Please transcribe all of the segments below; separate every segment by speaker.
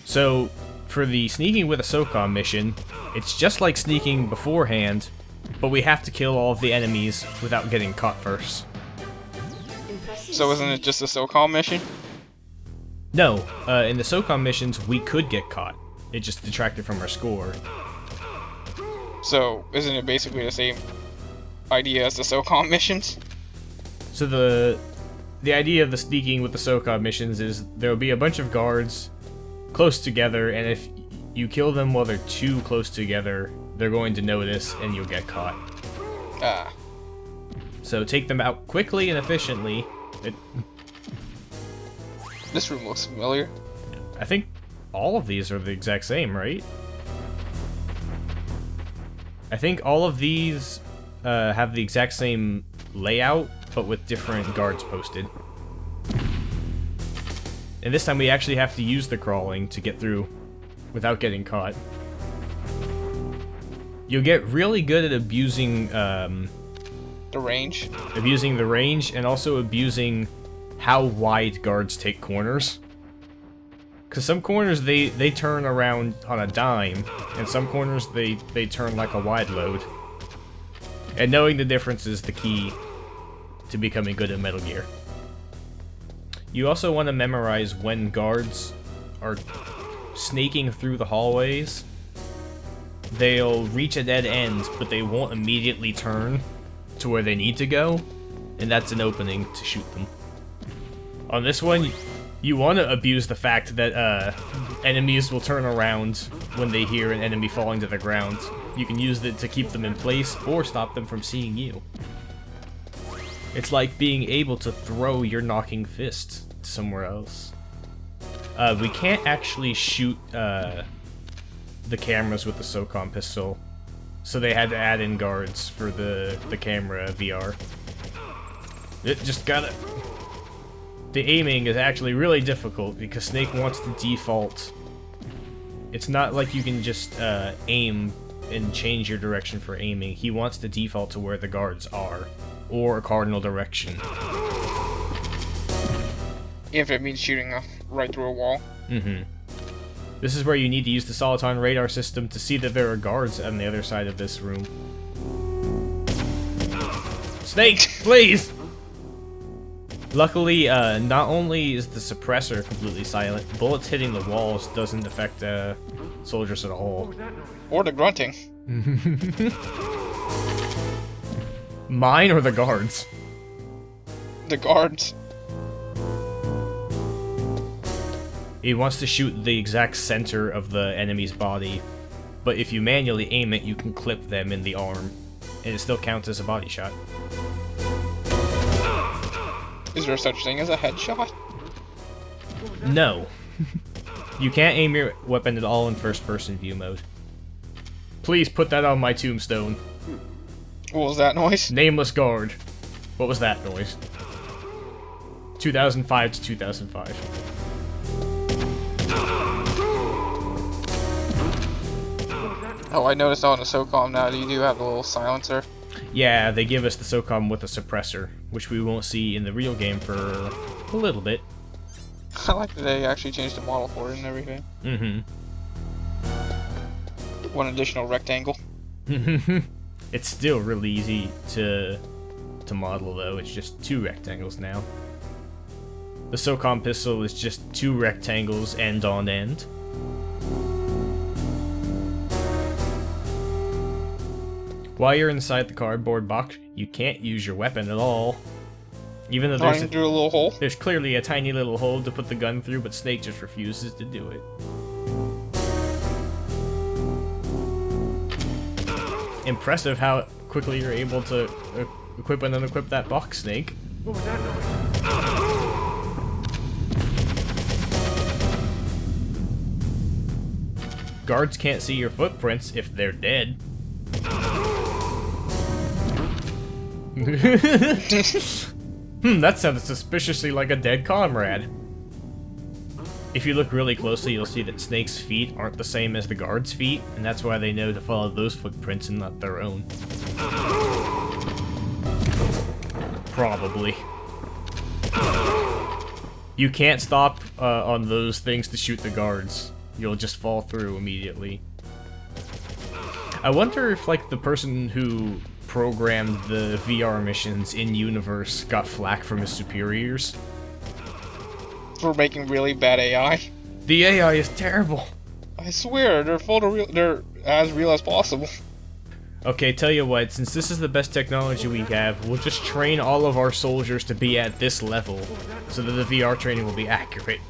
Speaker 1: So, for the sneaking with a SOCOM mission, it's just like sneaking beforehand, but we have to kill all of the enemies without getting caught first.
Speaker 2: So isn't it just a SOCOM mission?
Speaker 1: No, in the SOCOM missions, we could get caught. It just detracted from our score.
Speaker 2: So isn't it basically the same idea as the SOCOM missions?
Speaker 1: So the idea of the sneaking with the SOCOM missions is there will be a bunch of guards close together, and if you kill them while they're too close together, they're going to notice and you'll get caught.
Speaker 2: Ah.
Speaker 1: So take them out quickly and efficiently.
Speaker 2: This room looks familiar.
Speaker 1: I think all of these are the exact same, right? I think all of these have the exact same layout, but with different guards posted. And this time we actually have to use the crawling to get through without getting caught. You'll get really good at abusing
Speaker 2: The range.
Speaker 1: abusing the range, and also abusing how wide guards take corners. Because some corners they turn around on a dime, and some corners they turn like a wide load. And knowing the difference is the key to becoming good at Metal Gear. You also want to memorize when guards are snaking through the hallways. They'll reach a dead end, but they won't immediately turn to where they need to go, and that's an opening to shoot them. On this one, you want to abuse the fact that enemies will turn around when they hear an enemy falling to the ground. You can use it to keep them in place or stop them from seeing you. It's like being able to throw your knocking fist somewhere else. We can't actually shoot the cameras with the SOCOM pistol, so they had to add in guards for the camera VR. It just gotta... The aiming is actually really difficult because Snake wants to default. It's not like you can just aim and change your direction for aiming. He wants to default to where the guards are, or a cardinal direction.
Speaker 2: If it means shooting right through a wall.
Speaker 1: Mm-hmm. This is where you need to use the Soliton radar system to see that there are guards on the other side of this room. Snake, please! Luckily, not only is the suppressor completely silent, bullets hitting the walls doesn't affect soldiers at all.
Speaker 2: Or the grunting.
Speaker 1: Mine or the guards?
Speaker 2: The guards.
Speaker 1: He wants to shoot the exact center of the enemy's body, but if you manually aim it, you can clip them in the arm, and it still counts as a body shot.
Speaker 2: Is there such thing as a headshot?
Speaker 1: No. You can't aim your weapon at all in first-person view mode. Please put that on my tombstone.
Speaker 2: What was that noise?
Speaker 1: Nameless guard. What was that noise? 2005 to 2005.
Speaker 2: Oh, I noticed on the SOCOM now you do have a little silencer.
Speaker 1: Yeah, they give us the SOCOM with a suppressor, which we won't see in the real game for a little bit.
Speaker 2: I like that they actually changed the model for it and everything.
Speaker 1: Mm-hmm.
Speaker 2: One additional rectangle.
Speaker 1: It's still really easy to model, though. It's just 2 rectangles now. The SOCOM pistol is just 2 rectangles end on end. While you're inside the cardboard box, you can't use your weapon at all. Even though
Speaker 2: Through a little hole.
Speaker 1: there's clearly a tiny little hole to put the gun through, but Snake just refuses to do it. Impressive how quickly you're able to equip and unequip that box, Snake.
Speaker 3: What was that noise?
Speaker 1: Guards can't see your footprints if they're dead. That sounded suspiciously like a dead comrade. If you look really closely, you'll see that Snake's feet aren't the same as the guards' feet, and that's why they know to follow those footprints and not their own. Probably. You can't stop on those things to shoot the guards. you'll just fall through immediately. I wonder if, like, the person who programmed the VR missions in universe got flack from his superiors.
Speaker 2: For making really bad AI.
Speaker 1: The AI is terrible.
Speaker 2: I swear, they're as real as possible.
Speaker 1: Okay, tell you what, since this is the best technology we have, we'll just train all of our soldiers to be at this level, so that the VR training will be accurate.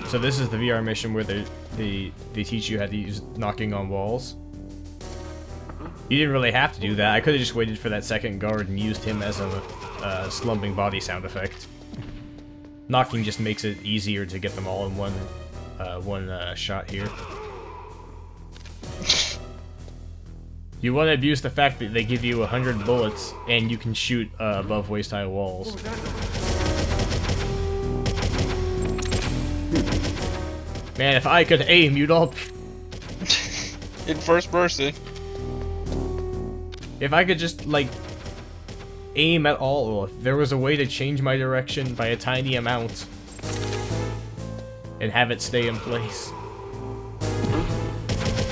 Speaker 1: So this is the VR mission where they teach you how to use knocking on walls. You didn't really have to do that. I could have just waited for that second guard and used him as a slumping body sound effect. Knocking just makes it easier to get them all in one shot here. You want to abuse the fact that they give you 100 bullets and you can shoot above waist-high walls. Man, if I could aim, you'd all...
Speaker 2: In first person.
Speaker 1: If I could just, like, aim at all, if there was a way to change my direction by a tiny amount and have it stay in place.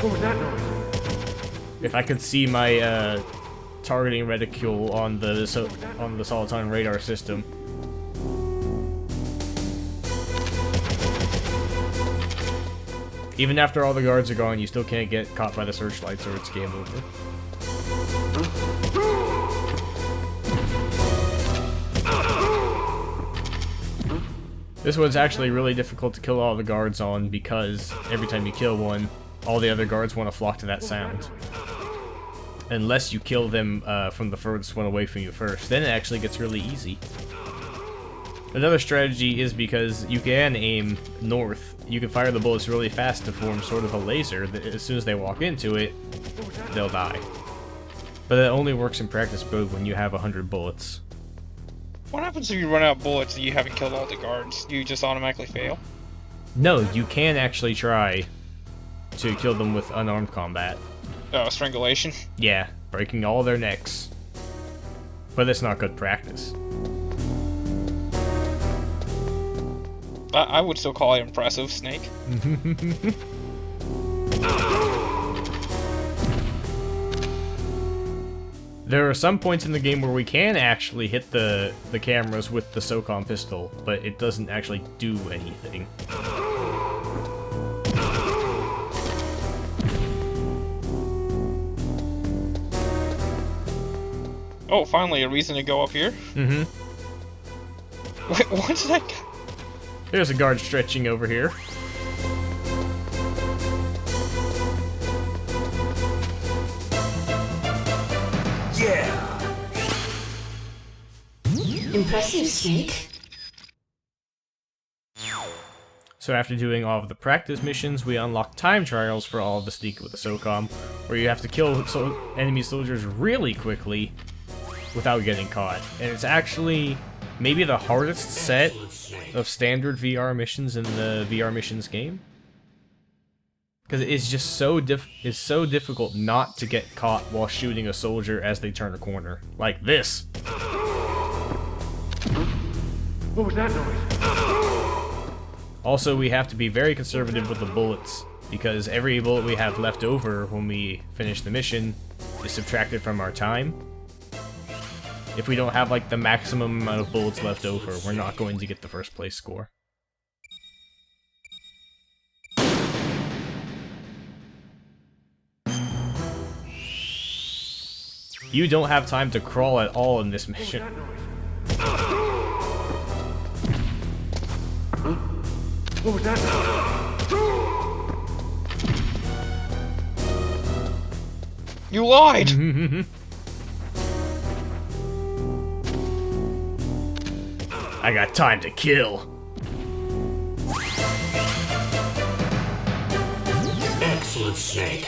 Speaker 3: What was that noise?
Speaker 1: If I could see my targeting reticule on the Soliton radar system. Even after all the guards are gone, you still can't get caught by the searchlights or it's game over. This one's actually really difficult to kill all the guards on because every time you kill one, all the other guards want to flock to that sound. Unless you kill them from the furthest one away from you first, then it actually gets really easy. Another strategy is because you can aim north, you can fire the bullets really fast to form sort of a laser that as soon as they walk into it, they'll die. But that only works in practice mode when you have 100 bullets.
Speaker 2: What happens if you run out of bullets and you haven't killed all the guards? Do you just automatically fail?
Speaker 1: No, you can actually try to kill them with unarmed combat.
Speaker 2: Oh, strangulation?
Speaker 1: Yeah, breaking all their necks. But it's not good practice.
Speaker 2: I would still call it impressive, Snake.
Speaker 1: There are some points in the game where we can actually hit the cameras with the SOCOM pistol, but it doesn't actually do anything.
Speaker 2: Oh, finally, a reason to go up here?
Speaker 1: Mm-hmm.
Speaker 2: Wait, what's that guy?
Speaker 1: There's a guard stretching over here.
Speaker 3: Yeah!
Speaker 4: Impressive, Snake.
Speaker 1: So after doing all of the practice missions, we unlock time trials for all of the Sneak with the SOCOM, where you have to kill enemy soldiers really quickly without getting caught. And it's actually maybe the hardest set of standard VR missions in the VR missions game. Because it's just so difficult not to get caught while shooting a soldier as they turn a corner. Like this.
Speaker 3: What was that noise?
Speaker 1: Also, we have to be very conservative with the bullets, because every bullet we have left over when we finish the mission is subtracted from our time. If we don't have, like, the maximum amount of bullets left over, we're not going to get the first place score. You don't have time to crawl at all in this mission.
Speaker 3: What was that noise?
Speaker 2: You lied!
Speaker 1: I got time to kill.
Speaker 3: Excellent, Snake.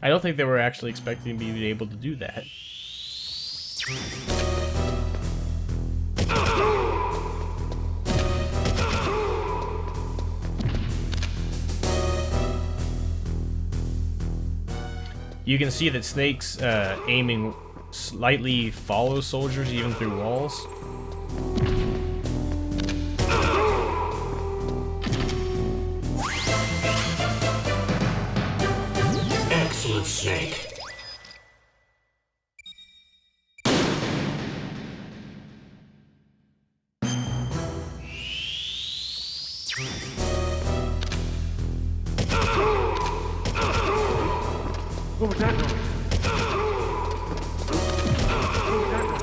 Speaker 1: I don't think they were actually expecting me to be able to do that. You can see that Snake's aiming slightly follow soldiers even through walls.
Speaker 3: Excellent, Snake. What was that noise? What was that noise?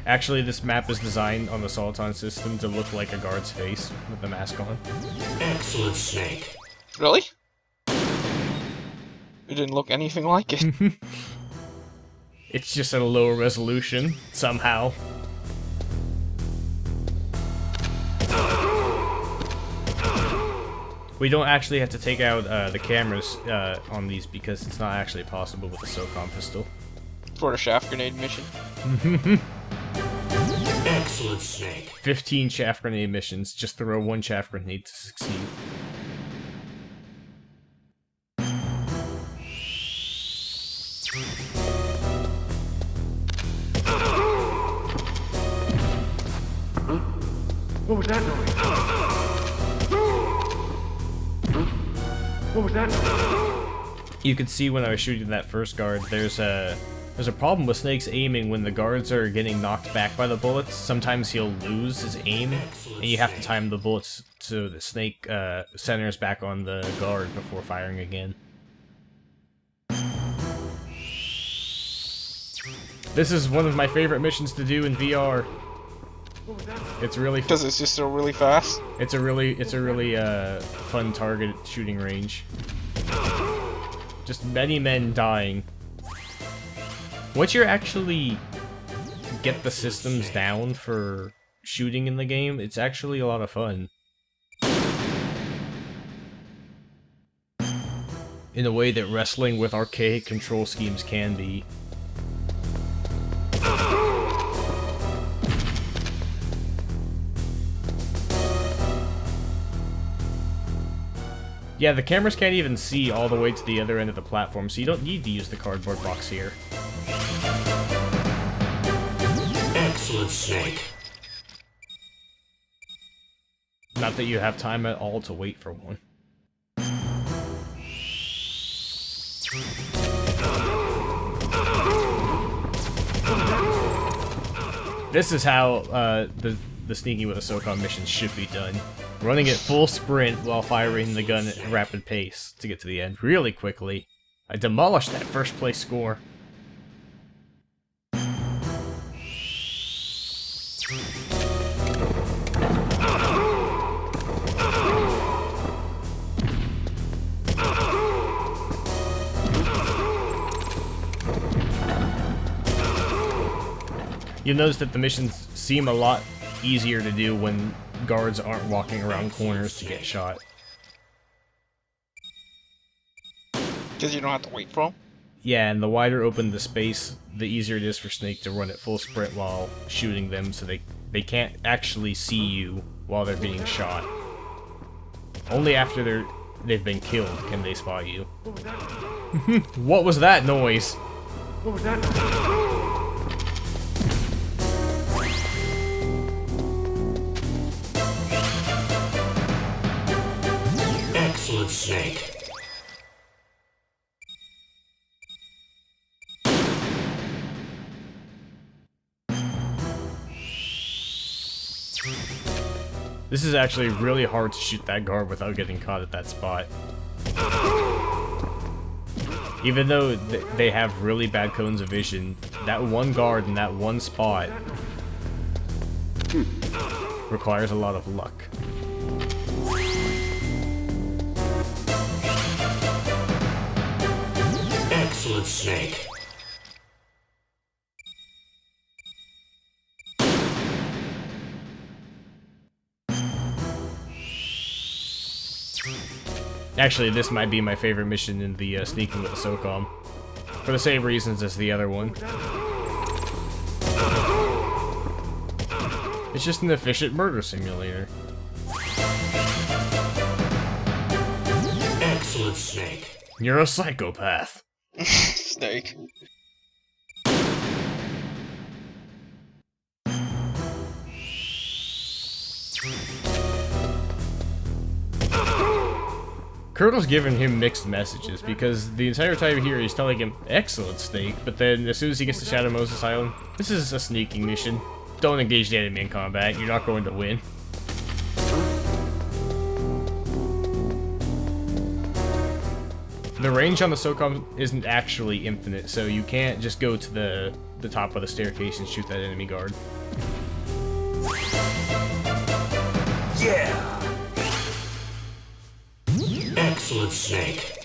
Speaker 1: Actually, this map is designed on the Soliton system to look like a guard's face with the mask on.
Speaker 3: Excellent, Snake.
Speaker 2: Really? It didn't look anything like it.
Speaker 1: It's just at a lower resolution, somehow. We don't actually have to take out the cameras on these because it's not actually possible with the SOCOM pistol.
Speaker 2: For a shaft grenade mission.
Speaker 3: Excellent, Snake.
Speaker 1: 15 chaff grenade missions, just throw one chaff grenade to succeed.
Speaker 3: What was that noise? What was that noise?
Speaker 1: You could see when I was shooting that first guard, there's a problem with Snake's aiming when the guards are getting knocked back by the bullets. Sometimes he'll lose his aim, and you have to time the bullets so the Snake centers back on the guard before firing again. This is one of my favorite missions to do in VR. It's really
Speaker 2: Because it's just so really fast.
Speaker 1: It's a really fun target shooting range. Just many men dying. Once you actually get the systems down for shooting in the game, it's actually a lot of fun. In a way that wrestling with archaic control schemes can be. Yeah, the cameras can't even see all the way to the other end of the platform, so you don't need to use the cardboard box here.
Speaker 3: Excellent, Snake.
Speaker 1: Not that you have time at all to wait for one. This is how the sneaking with a SOCOM mission should be done. Running at full sprint while firing the gun at rapid pace to get to the end really quickly. I demolished that first place score. You'll notice that the missions seem a lot easier to do when guards aren't walking around corners to get shot.
Speaker 2: Because you don't have to wait for them.
Speaker 1: Yeah, and the wider open the space, the easier it is for Snake to run at full sprint while shooting them, so they can't actually see you while they're being shot. Only after they've been killed can they spot you. What was that noise?
Speaker 3: What was that noise? Excellent, Snake.
Speaker 1: This is actually really hard to shoot that guard without getting caught at that spot. Even though they have really bad cones of vision, that one guard in that one spot requires a lot of luck.
Speaker 3: Excellent, Snake.
Speaker 1: Actually, this might be my favorite mission in the sneaking with the SOCOM. For the same reasons as the other one. It's just an efficient murder simulator.
Speaker 3: Excellent, Snake.
Speaker 1: You're a psychopath.
Speaker 2: Snake.
Speaker 1: Curdle's giving him mixed messages, because the entire time here he's telling him, excellent, Snake, but then as soon as he gets to Shadow Moses Island, this is a sneaking mission. Don't engage the enemy in combat, you're not going to win. The range on the SOCOM isn't actually infinite, so you can't just go to the top of the staircase and shoot that enemy guard.
Speaker 3: Yeah! Excellent, Snake.